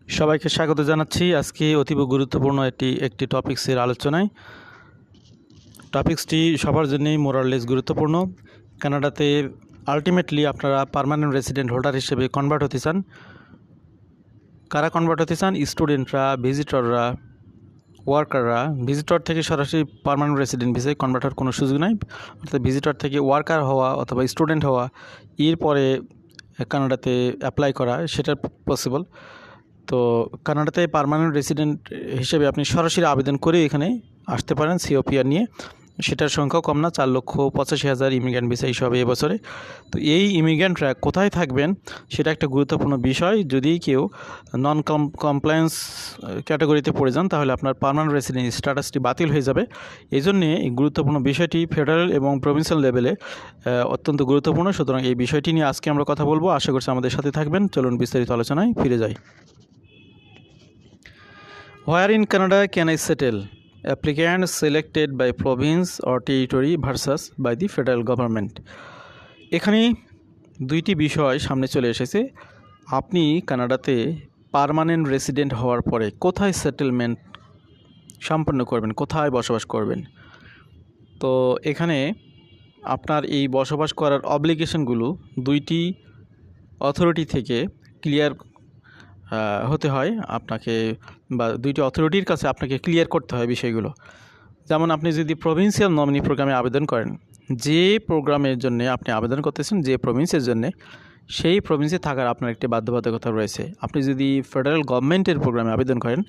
সবাইকে স্বাগত জানাচ্ছি আজকে অতীব গুরুত্বপূর্ণ একটি টপিক্সের আলোচনায়। টপিক্সটি সবার জন্যই মোরাললেস গুরুত্বপূর্ণ। কানাডাতে আলটিমেটলি আপনারা পার্মানেন্ট রেসিডেন্ট হোল্ডার হিসেবে কনভার্ট হতে চান। কারা কনভার্ট হতে চান? স্টুডেন্টরা, ভিজিটররা, ওয়ার্কাররা। ভিজিটর থেকে সরাসরি পার্মানেন্ট রেসিডেন্ট ভিসায় কনভার্ট হওয়ার কোনো সুযোগ নাই, অর্থাৎ ভিজিটর থেকে ওয়ার্কার হওয়া অথবা স্টুডেন্ট হওয়া এরপরে কানাডাতে অ্যাপ্লাই করা সেটা পসিবল। তো কানাডাতে পার্মানেন্ট রেসিডেন্ট হিসেবে আপনি সরাসরি আবেদন করে এখানে আসতে পারেন সিওপিআর নিয়ে। সেটার সংখ্যাও কম না, 4,85,000 ইমিগ্রেন্ট ভিসা ইস্যু হবে এবছরে। তো এই ইমিগ্রেন্টরা কোথায় থাকবেন সেটা একটা গুরুত্বপূর্ণ বিষয়। যদি কেউ নন কমপ্লায়েন্স ক্যাটাগরিতে পড়ে যান তাহলে আপনার পার্মানেন্ট রেসিডেন্ট স্ট্যাটাসটি বাতিল হয়ে যাবে। এই জন্যে এই গুরুত্বপূর্ণ বিষয়টি ফেডারেল এবং প্রভিন্সিয়াল লেভেলে অত্যন্ত গুরুত্বপূর্ণ। সুতরাং এই বিষয়টি নিয়ে আজকে আমরা কথা বলবো। আশা করছি আমাদের সাথে থাকবেন। চলুন বিস্তারিত আলোচনায় ফিরে যাই। Where in Canada can I settle? Applicants selected by province or territory versus by the federal government. এখানে দুইটি বিষয় সামনে চলে এসেছে। আপনি কানাডাতে পার্মানেন্ট রেসিডেন্ট হওয়ার পরে কোথায় সেটেলমেন্ট সম্পন্ন করবেন, কোথায় বসবাস করবেন। তো এখানে আপনার এই বসবাস করার অব্লিগেশনগুলো দুইটি অথরিটি থেকে ক্লিয়ার হতে হয় আপনাকে, বা দুইটি অথরিটির কাছে আপনাকে ক্লিয়ার করতে হয় বিষয়গুলো। যেমন আপনি যদি প্রভিন্সিয়াল নমিনি প্রোগ্রামে আবেদন করেন, যে প্রোগ্রামের জন্য আপনি আবেদন করতেছেন, যে প্রভিন্সের জন্য, সেই প্রভিন্সে থাকার আপনার একটি বাধ্যবাধকতা রয়েছে। আপনি যদি ফেডারেল গভর্নমেন্টের প্রোগ্রামে আবেদন করেন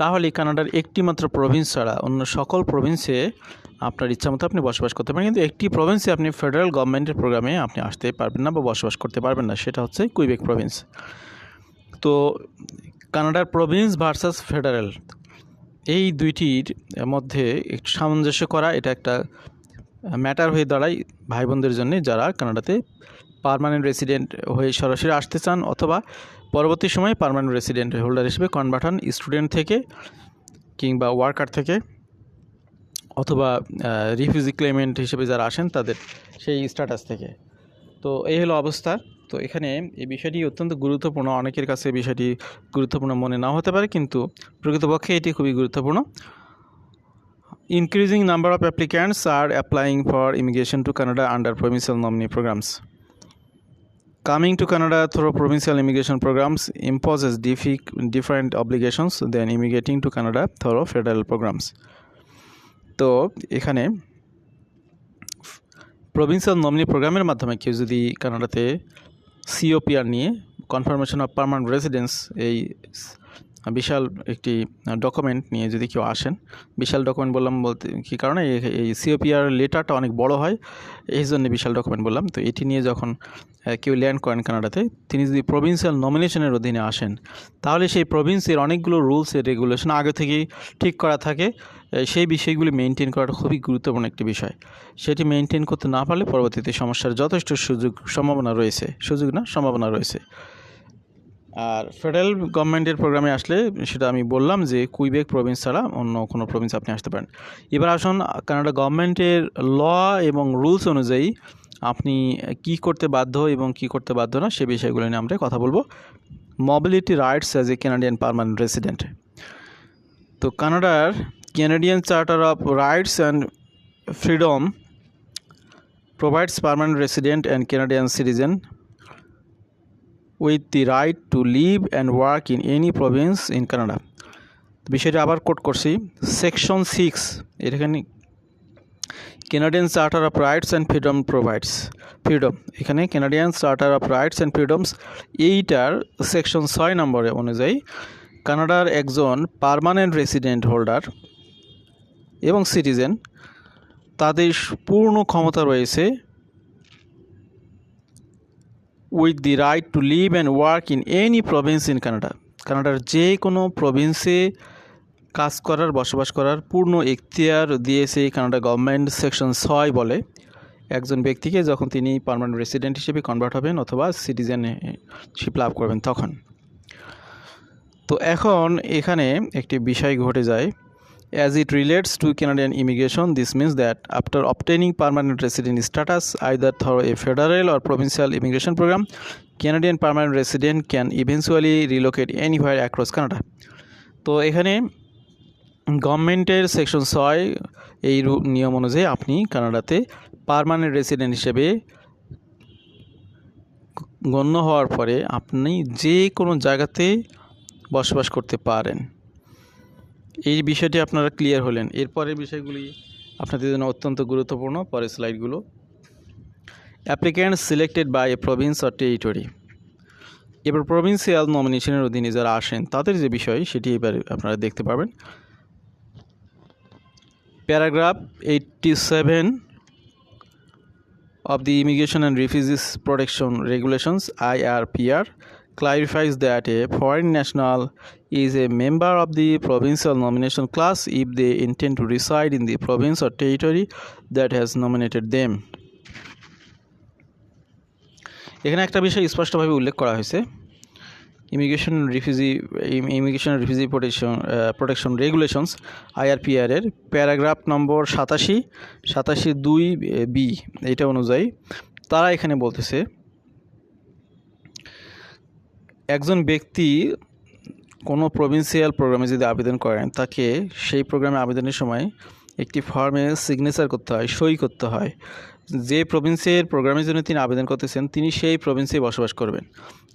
তাহলে কানাডার একটি মাত্র প্রভিন্স ছাড়া অন্য সকল প্রভিন্সে আপনার ইচ্ছামতো আপনি বসবাস করতে পারেন, কিন্তু একটি প্রভিন্সে আপনি ফেডারেল গভর্নমেন্টের প্রোগ্রামে আপনি আসতে পারবেন না বা বসবাস করতে পারবেন না, সেটা হচ্ছে কুইবেক প্রভিন্স। তো কানাডার প্রভিন্স ভার্সাস ফেডারেল এই দুইটির মধ্যে একটু সামঞ্জস্য করা এটা একটা ম্যাটার হয়ে দাঁড়ায় ভাই বোনদের জন্য যারা কানাডাতে পার্মানেন্ট রেসিডেন্ট হয়ে সরাসরি আসতে চান অথবা পরবর্তী সময়ে পার্মানেন্ট রেসিডেন্ট হোল্ডার হিসেবে কনভার্ট হন, স্টুডেন্ট থেকে কিংবা ওয়ার্কার থেকে অথবা রিফিউজি ক্লেমেন্ট হিসেবে যারা আসেন তাদের সেই স্ট্যাটাস থেকে। তো এই হলো অবস্থা। তো এখানে এই বিষয়টি অত্যন্ত গুরুত্বপূর্ণ। অনেকের কাছে বিষয়টি গুরুত্বপূর্ণ মনে নাও হতে পারে, কিন্তু প্রকৃতপক্ষে এটি খুবই গুরুত্বপূর্ণ। Increasing number of applicants are applying for immigration to Canada under provincial nominee programs. Coming to Canada through provincial immigration programs imposes different obligations than immigrating to Canada through federal programs. তো এখানে provincial nominee প্রোগ্রামের মাধ্যমে কেউ যদি কানাডাতে সিওপিআর নিয়ে confirmation of permanent residence এই বিশাল একটি ডকুমেন্ট নিয়ে যদি কেউ আসেন, বিশাল ডকুমেন্ট বললাম বলতে কী কারণে, এই সিওপিআর লেটারটা অনেক বড় হয়, এই জন্য বিশাল ডকুমেন্ট বললাম। তো এটি নিয়ে যখন কেউ ল্যান্ড করেন কানাডাতে, তিনি যদি প্রভিন্সিয়াল নমিনেশনের অধীনে আসেন তাহলে সেই প্রভিন্সের অনেকগুলো রুলস এর রেগুলেশন আগে থেকেই ঠিক করা থাকে। সেই বিষয়গুলি মেনটেন করাটা খুবই গুরুত্বপূর্ণ একটি বিষয়। সেটি মেনটেন করতে না পারলে পরবর্তীতে সমস্যার যথেষ্ট সম্ভাবনা রয়েছে। আর ফেডারেল গভর্নমেন্টের প্রোগ্রামে আসলে সেটা আমি বললাম যে কুইবেক প্রভিন্স ছাড়া অন্য কোনো প্রভিন্স আপনি আসতে পারেন। এবার আসুন কানাডা গভর্নমেন্টের ল এবং রুলস অনুযায়ী আপনি কি করতে বাধ্য এবং কি করতে বাধ্য না সে বিষয়গুলো নিয়ে আমরা কথা বলবো। Mobility rights as a Canadian permanent resident. তো কানাডার Canadian charter of rights and freedom provides permanent resident and Canadian citizen with the right to live and work in any province in Canada. বিষয়টা আবার coat করছি, section 6 এখানে Canadian Charter of Rights and Freedom provides freedom। এখানে Canadian Charter of Rights and Freedoms এইটার section 6 নম্বরে অনুযায়ী কানাডার একজন পার্মানেন্ট রেসিডেন্ট হোল্ডার এবং সিটিজেন তাদের পূর্ণ ক্ষমতা রয়েছে with the right to live and work in any province in Canada. কানাডার যে কোনো প্রভিন্সে কাজ করার, বসবাস করার পূর্ণ এখতিয়ার দিয়েছে কানাডা গভর্নমেন্ট। সেকশন 6 বলে একজন ব্যক্তিকে যখন তিনি পার্মানেন্ট রেসিডেন্ট হিসেবে কনভার্ট হবেন অথবা সিটিজেনশিপ লাভ করবেন তখন। তো এখন এখানে একটি বিষয় ঘটে যায়। As it relates to Canadian immigration, this means that after obtaining permanent resident status either through a federal or provincial immigration program, Canadian permanent resident can eventually relocate anywhere across Canada. তো এখানে গভর্নমেন্টের section 6 এই নিয়ম অনুযায়ী আপনি কানাডাতে permanent resident হিসেবে গণ্য হওয়ার পরে আপনি যে কোনো জায়গাতে বসবাস করতে পারেন। এই বিষয়টি আপনারা ক্লিয়ার হলেন। এরপরের বিষয়গুলি আপনাদের জন্য অত্যন্ত গুরুত্বপূর্ণ। পরের স্লাইডগুলো। Applicants selected by a province or territory. এবার প্রভিন্সিয়াল নমিনেশনের অধীনে যারা আসেন তাদের যে বিষয় সেটি এবার আপনারা দেখতে পাবেন। Paragraph 87 of the Immigration and Refugees Protection Regulations (IRPR) clarifies that a foreign national is a member of the provincial nomination class if they intend to reside in the province or territory that has nominated them. এখানে একটা বিষয় স্পষ্টভাবে উল্লেখ করা হয়েছে। Immigration and refugee protection regulations IRPR এর paragraph নম্বর 87(2)(b) এটা অনুযায়ী তারা এখানে বলতেছে একজন ব্যক্তি কোনো প্রভিন্সিয়াল প্রোগ্রামে যদি আবেদন করেন তাকে সেই প্রোগ্রামে আবেদনের সময় একটি ফর্মে সিগনেচার করতে হয়, সই করতে হয়। যে প্রভিন্সের প্রোগ্রামের জন্য তিনি আবেদন করতেছেন তিনি সেই প্রভিন্সে বসবাস করবেন।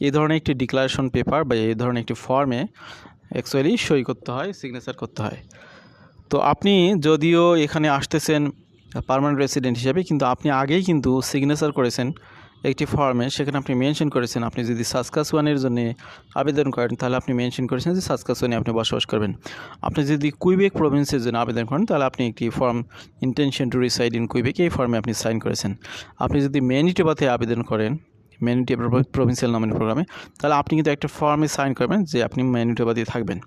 এই ধরনের একটি ডিক্লারেশন পেপার বা এই ধরনের একটি ফর্মে অ্যাকচুয়ালি সই করতে হয়, সিগনেচার করতে হয়। তো আপনি যদিও এখানে আসতেছেন পার্মানেন্ট রেসিডেন্ট হিসেবে, কিন্তু আপনি আগেই কিন্তু সিগনেচার করেছেন একটি ফর্মে, সেখানে আপনি মেনশন করেছেন আপনি যদি সাসকাচুয়ানের জন্য আবেদন করেন তাহলে আপনি মেনশন করেছেন যে সাসকাচুয়ানে আপনি বসবাস করবেন। আপনি যদি কুইবেক প্রভিন্সের জন্য আবেদন করেন তাহলে আপনি একটি form intention to reside in Quebec এই ফর্মে আপনি সাইন করেছেন। আপনি যদি ম্যানিটোবাতে আবেদন করেন ম্যানিটোবা প্রভিন্সিয়াল নমিনি প্রোগ্রামে তাহলে আপনি কিন্তু একটা ফর্মে সাইন করবেন যে আপনি ম্যানিটোবাতে থাকবেন।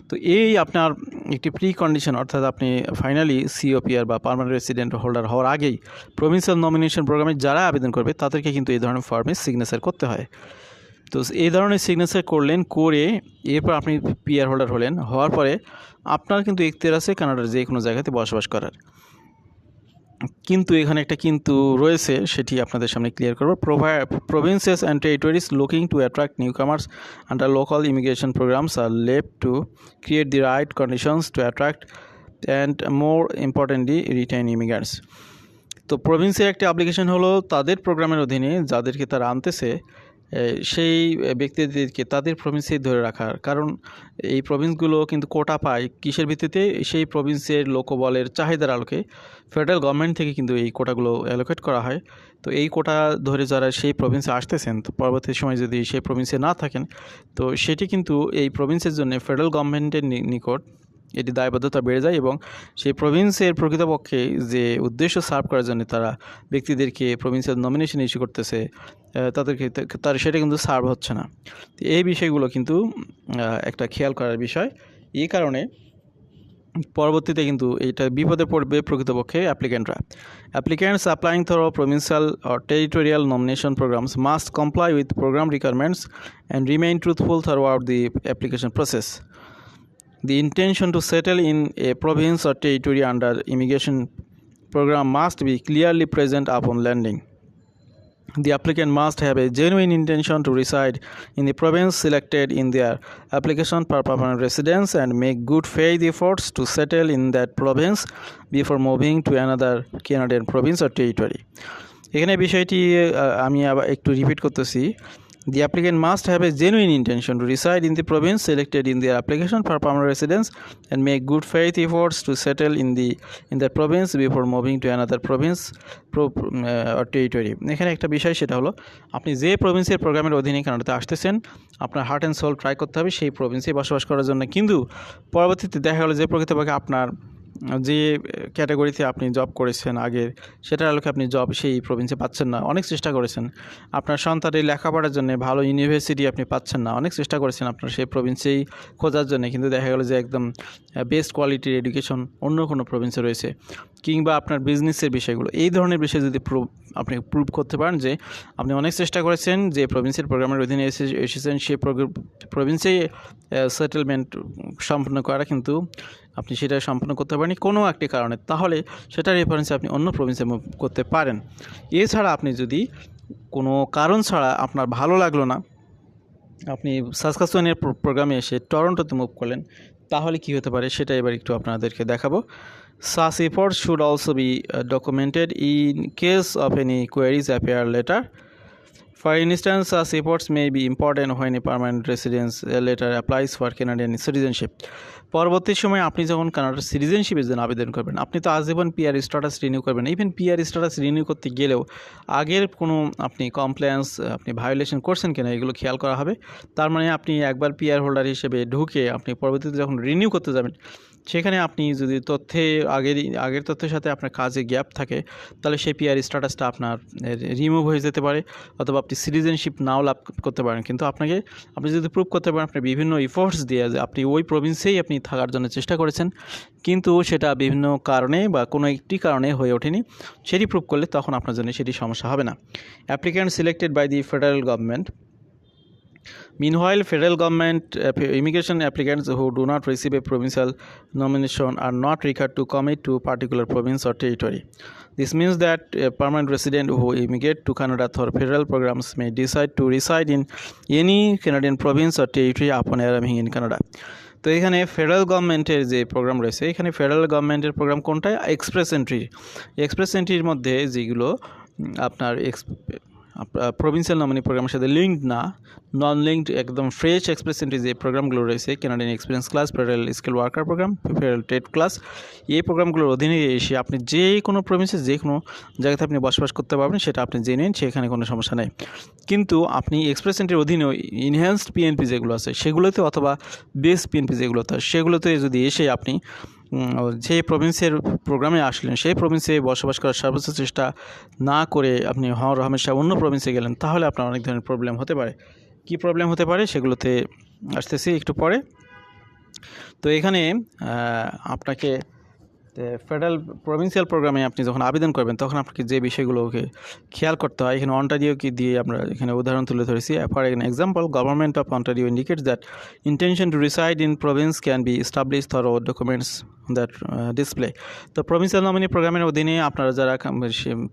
তো এই আপনার একটি প্রি কন্ডিশন, অর্থাৎ আপনি ফাইনালি COPR বা পার্মানেন্ট রেসিডেন্ট হোল্ডার হওয়ার আগেই প্রভিন্সিয়াল নমিনেশন প্রোগ্রামে যারা আবেদন করবে তাদেরকে কিন্তু এই ধরনের ফর্মে সিগনেচার করতে হয়। তো এই ধরনের সিগনেচার করলেন, করে এরপর আপনি PR হোল্ডার হলেন, হওয়ার পরে আপনার কিন্তু এখতিয়ার আছে কানাডার যে কোনো জায়গাতে বসবাস করার। কিন্তু এখানে একটা কিন্তু রয়েছে, সেটি আপনাদের সামনে ক্লিয়ার করব। Provinces and territories looking to attract newcomers under local immigration programs are left to create the right conditions to attract and more importantly retain immigrants. তো প্রভিন্সের একটা অ্যাপ্লিকেশন হলো তাদের প্রোগ্রামের অধীনে যাদেরকে তারা আনতেছে সেই ব্যক্তিদেরকে তাদের প্রভিন্সেই ধরে রাখার, কারণ এই প্রভিন্সগুলো কিন্তু কোটা পায় কিসের ভিত্তিতে? সেই প্রভিন্সের লোকবলের চাহিদার আলোকে ফেডারেল গভর্নমেন্ট থেকে কিন্তু এই কোটাগুলো অ্যালোকেট করা হয়। তো এই কোটা ধরে যারা সেই প্রভিন্সে আসতেছেন তো পরবর্তী সময় যদি সেই প্রভিন্সে না থাকেন তো সেটি কিন্তু এই প্রভিন্সের জন্য ফেডারেল গভর্নমেন্টের নিকট এটি দায়বদ্ধতা বেড়ে যায় এবং সেই প্রভিন্সের প্রকৃতপক্ষে যে উদ্দেশ্য সার্ভ করার জন্য তারা ব্যক্তিদেরকে প্রভিন্সিয়াল নমিনেশন ইস্যু করতেছে তারা সেটা কিন্তু সার্ভ হচ্ছে না। এই বিষয়গুলো কিন্তু একটা খেয়াল করার বিষয়। এই কারণে পরবর্তীতে কিন্তু এটা বিপদে পড়বে প্রকৃতপক্ষে applicants applying through provincial or territorial nomination programs must comply with program requirements and remain truthful throughout the application process. The intention to settle in a province or territory under immigration program must be clearly present upon landing. The applicant must have a genuine intention to reside in the province selected in their application for permanent residence and make good faith efforts to settle in that province before moving to another Canadian province or territory. এখানে বিষয়টি আমি আবার একটু repeat করতেছি। The applicant must have a genuine intention to reside in the province selected in their application for permanent residence and make good faith efforts to settle in that province before moving to another province or territory. এখানে একটা বিষয় সেটা হলো আপনি যে প্রভিন্সের প্রোগ্রামের অধীনে কানাডাতে আসতেছেন আপনার হার্ট অ্যান্ড সোল ট্রাই করতে হবে সেই প্রভিন্সে বসবাস করার জন্য। কিন্তু পরবর্তীতে দেখা গেলো যে প্রকৃতপক্ষে আপনার যে ক্যাটাগরিতে আপনি জব করেছেন আগের সেটার আলোকে আপনি জব সেই প্রভিন্সে পাচ্ছেন না, অনেক চেষ্টা করেছেন। আপনার সন্তানের লেখাপড়ার জন্য ভালো ইউনিভার্সিটি আপনি পাচ্ছেন না, অনেক চেষ্টা করেছেন আপনার সেই প্রভিন্সেই খোঁজার জন্য, কিন্তু দেখা গেলো যে একদম বেস্ট কোয়ালিটির এডুকেশন অন্য কোনো প্রভিন্সে রয়েছে। কিংবা আপনার বিজনেসের বিষয়গুলো, এই ধরনের বিষয় যদি আপনি প্রুভ করতে পারেন যে আপনি অনেক চেষ্টা করেছেন যে প্রভিন্সের প্রোগ্রামের অধীনে এসেছেন সেই প্রভিন্সেই সেটেলমেন্ট সম্পন্ন করা, কিন্তু আপনি সেটা সম্পন্ন করতে পারেন কোনো একটি কারণে, তাহলে সেটার রেফারেন্সে আপনি অন্য প্রভিন্সে মুভ করতে পারেন। এছাড়া আপনি যদি কোনো কারণ ছাড়া আপনার ভালো লাগলো না, আপনি সাসকাচুয়ানের প্রোগ্রামে এসে টরন্টোতে মুভ করলেন, তাহলে কি হতে পারে সেটা এবার একটু আপনাদেরকে দেখাবো। Such efforts should also be documented in case of any queries appear later. For instance, such efforts may be important when a permanent residence later applies for Canadian citizenship. পরবর্তী সময়ে আপনি যখন কানাডার সিটিজেনশিপের জন্য আবেদন করবেন, আপনি তো আজীবন পিআর স্ট্যাটাস রিনিউ করবেন। ইভেন পিআর স্ট্যাটাস রিনিউ করতে গেলেও আগের কোনো আপনি কমপ্লেন্স আপনি ভায়োলেশন করছেন কিনা এগুলো খেয়াল করা হবে। তার মানে আপনি একবার পিআর হোল্ডার হিসেবে ঢুকে আপনি পরবর্তীতে যখন রিনিউ করতে যাবেন, সেখানে আপনি যদি আগের তথ্যের সাথে আপনার কাজে গ্যাপ থাকে, তাহলে সেই পিআর স্ট্যাটাসটা আপনার রিমুভ হয়ে যেতে পারে, অথবা আপনি সিটিজেনশিপ নাও লাভ করতে পারেন। কিন্তু আপনি যদি প্রুভ করতে পারেন আপনার বিভিন্ন এফোর্টস দিয়ে যে আপনি ওই প্রভিন্সেই আপনি থাকার জন্য চেষ্টা করেছেন, কিন্তু সেটা বিভিন্ন কারণে বা কোনো একটি কারণে হয়ে ওঠেনি, সেটি প্রুভ করলে তখন আপনার জন্য সেটি সমস্যা হবে না। Applicant selected by the federal government. Meanwhile, federal government immigration applicants who do not receive a provincial nomination are not required to commit to a particular province or territory. This means that a permanent resident who immigrate to Canada through federal programs may decide to reside in any Canadian province or territory upon arriving in Canada. তো এখানে federal গভর্নমেন্টের যে programme রয়েছে, এখানে federal গভর্নমেন্টের programme কোনটা? Express এন্ট্রির মধ্যে যেগুলো আপনার প্রভিন্সিয়াল নমিনি প্রোগ্রামের সাথে লিঙ্কড না, নন লিঙ্কড, একদম ফ্রেশ এক্সপ্রেস এন্ট্রি যে প্রোগ্রামগুলো রয়েছে, Canadian experience class, federal skill worker program, federal trade class, এই প্রোগ্রামগুলোর অধীনে এসে আপনি যে কোনো প্রভিন্সে যে কোনো জায়গাতে আপনি বসবাস করতে পারবেন, সেটা আপনি জেনে নিন, সেখানে কোনো সমস্যা নেই। কিন্তু আপনি এক্সপ্রেস এন্ট্রির অধীনেও ইনহ্যান্সড পিএনপি যেগুলো আছে সেগুলোতে, অথবা বেস পিএনপি যেগুলোতে, সেগুলোতে যদি এসে আপনি যে প্রভিন্সের প্রোগ্রামে আসলেন, সেই প্রভিন্সে বসবাস করার সর্বোচ্চ চেষ্টা না করে আপনি হামেশা অন্য প্রভিন্সে গেলেন, তাহলে আপনার অনেক ধরনের প্রবলেম হতে পারে। কি প্রবলেম হতে পারে সেগুলোতে আসতেছি একটু পরে। তো এখানে আপনাকে ফেডারেল প্রভিন্সিয়াল প্রোগ্রামে আপনি যখন আবেদন করবেন, তখন আপনাকে যে বিষয়গুলোকে খেয়াল করতে হয়, এখানে অন্টারিওকে দিয়ে আমরা এখানে উদাহরণ তুলে ধরেছি। For example, government of Ontario indicates that intention to reside in province can be establish through documents that display. তো প্রভিন্সিয়াল নমিনি প্রোগ্রামের অধীনে আপনারা যারা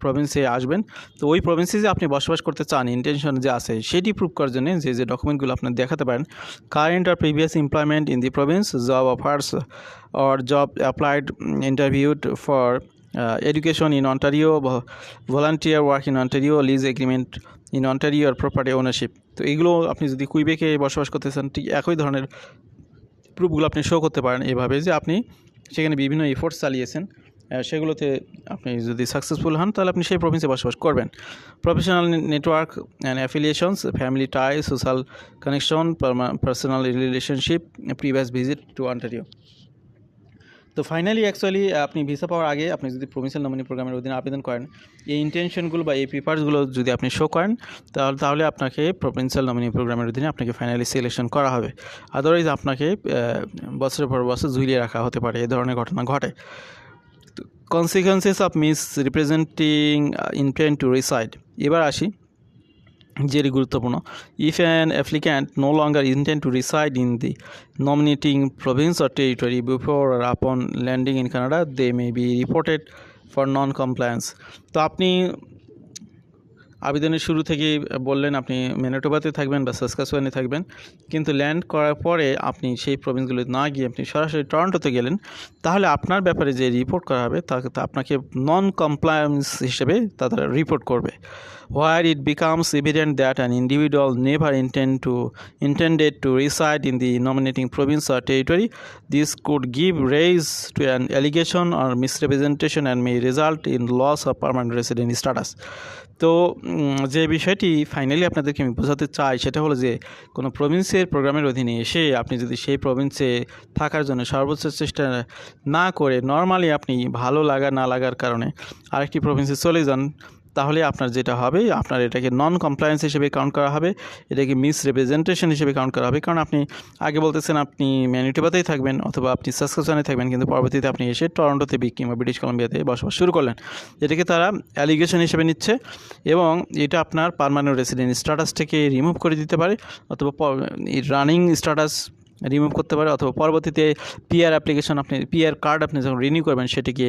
প্রভিন্সে আসবেন, তো ওই প্রভিন্সে যে আপনি বসবাস করতে চান, ইন্টেনশন যে আছে সেটি প্রুভ করার জন্য যে ডকুমেন্টগুলো আপনার দেখাতে পারেন, কারেন্ট আর previous employment in the province, job offers or job applied, interviewed for education in Ontario, volunteer work in Ontario, lease agreement in Ontario, or property ownership. তো এগুলো আপনি যদি কুইবেকে বসবাস করতে চান, ঠিক একই ধরনের প্রুফগুলো আপনি শো করতে পারেন এভাবে যে আপনি সেখানে বিভিন্ন এফোর্টস চালিয়েছেন, সেগুলোতে আপনি যদি সাকসেসফুল হন, তাহলে আপনি সেই প্রভিন্সে বসবাস করবেন। Professional network and affiliations, family tie, social connection, personal relationship, previous visit to Ontario. তো ফাইনালি অ্যাকচুয়ালি আপনি ভিসা পাওয়ার আগে আপনি যদি প্রভিন্সিয়াল নমিনি প্রোগ্রামের অধীনে আবেদন করেন, এই ইন্টেনশনগুলো বা এই পেপারসগুলো যদি আপনি শো করেন, তাহলে আপনাকে প্রভিন্সিয়াল নমিনি প্রোগ্রামের অধীনে আপনাকে ফাইনালি সিলেকশন করা হবে। আদারওয়াইজ আপনাকে বছরের পর বছর ঝুলিয়ে রাখা হতে পারে, এই ধরনের ঘটনা ঘটে। Consequences of misrepresenting intent to reside. এবার আসি যেটি গুরুত্বপূর্ণ। If an applicant no longer intent to reside in the nominating province or territory before or upon landing in Canada, they may be reported for non-compliance. তো আপনি আবেদনের শুরু থেকে বললেন আপনি ম্যানিটোবাতে থাকবেন বা সাসকাচুয়ানে থাকবেন, কিন্তু ল্যান্ড করার পরে আপনি সেই প্রভিন্সগুলোতে না গিয়ে আপনি সরাসরি টরন্টোতে গেলেন, তাহলে আপনার ব্যাপারে যে রিপোর্ট করা হবে তাকে আপনাকে নন কমপ্লায়েন্স হিসেবে তারা রিপোর্ট করবে। Where it becomes evident that an individual never intended to reside in the nominating province or territory, this could give rise to an allegation or misrepresentation and may result in loss of permanent resident status. তো যে বিষয়টি finally আপনাদেরকে আমি বোঝাতে চাই সেটা হলো যে কোনো প্রভিন্সের প্রোগ্রামের অধীনে এসে আপনি যদি সেই প্রভিন্সে থাকার জন্য সর্বোচ্চ চেষ্টা না করে নর্মালি আপনি ভালো লাগা না লাগার কারণে আরেকটি প্রভিন্সে চলে যান, তাহলে আপনার যেটা হবে, আপনার এটাকে নন কমপ্লায়েন্স হিসেবে কাউন্ট করা হবে, এটাকে মিসরিপ্রেজেন্টেশন হিসেবে কাউন্ট করা হবে। কারণ আপনি আগে বলতেছেন আপনি ম্যানিটোবাতেই থাকবেন অথবা আপনি সাসকাচুয়ানে থাকবেন, কিন্তু পরবর্তীতে আপনি এসে টরন্টোতে কিংবা ব্রিটিশ কলম্বিয়াতে বসবাস শুরু করলেন, এটাকে তারা অ্যালিগেশন হিসেবে নিচ্ছে এবং এটা আপনার পার্মানেন্ট রেসিডেন্ট স্ট্যাটাস থেকে রিমুভ করে দিতে পারে, অথবা রানিং স্ট্যাটাস রিমুভ করতে পারে, অথবা পরবর্তীতে পিআর অ্যাপ্লিকেশন পিআর কার্ড আপনি যখন রিনিউ করবেন সেটিকে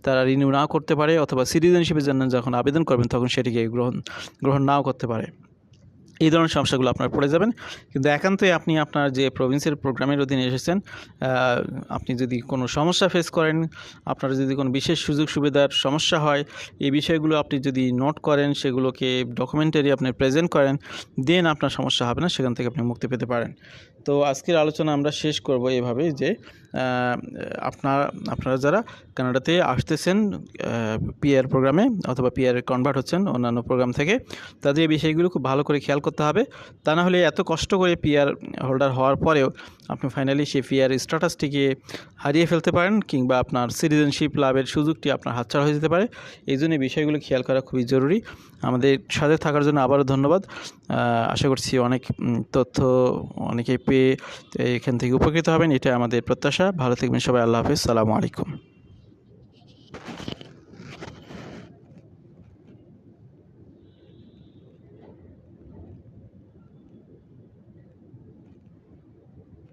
তারা রিনিউ নাও করতে পারে, অথবা সিটিজেনশিপের জন্য যখন আবেদন করবেন তখন সেটিকে গ্রহণ নাও করতে পারে। এই ধরনের সমস্যাগুলো আপনার পড়ে যাবেন। কিন্তু একান্তই আপনি আপনার যে প্রভিন্সিয়াল প্রোগ্রামের অধীনে এসেছেন, আপনি যদি কোনো সমস্যা ফেস করেন, আপনার যদি কোনো বিশেষ সুযোগ সুবিধার সমস্যা হয়, এই বিষয়গুলো আপনি যদি নোট করেন, সেগুলোকে ডকুমেন্টারি আপনি প্রেজেন্ট করেন, দেন আপনার সমস্যা হবে না, সেখান থেকে আপনি মুক্তি পেতে পারেন। তো আজকের আলোচনা আমরা শেষ করব এভাবে যে আপনারা যারা কানাডাতে আসতেছেন পিআর প্রোগ্রামে অথবা পিআর কনভার্ট হচ্ছেন অন্যান্য প্রোগ্রাম থেকে, তাদের এই বিষয়গুলো খুব ভালো করে খেয়াল করতে হবে। তা না হলে এত কষ্ট করে পিআর হোল্ডার হওয়ার পরেও আপনি ফাইনালি সেই পিআর স্ট্যাটাসটিকে হারিয়ে ফেলতে পারেন, কিংবা আপনার সিটিজেনশিপ লাভের সুযোগটি আপনার হাতছাড়া হয়ে যেতে পারে। এই জন্য এই বিষয়গুলো খেয়াল করা খুবই জরুরি। আমাদের সাথে থাকার জন্য আবারও ধন্যবাদ। আশা করছি অনেক তথ্য অনেকেই পেয়ে এখান থেকে উপকৃত হবেন, এটা আমাদের প্রত্যাশা। ভালো থাকবেন সবাই। আল্লাহ হাফেজ। সালামু আলাইকুম।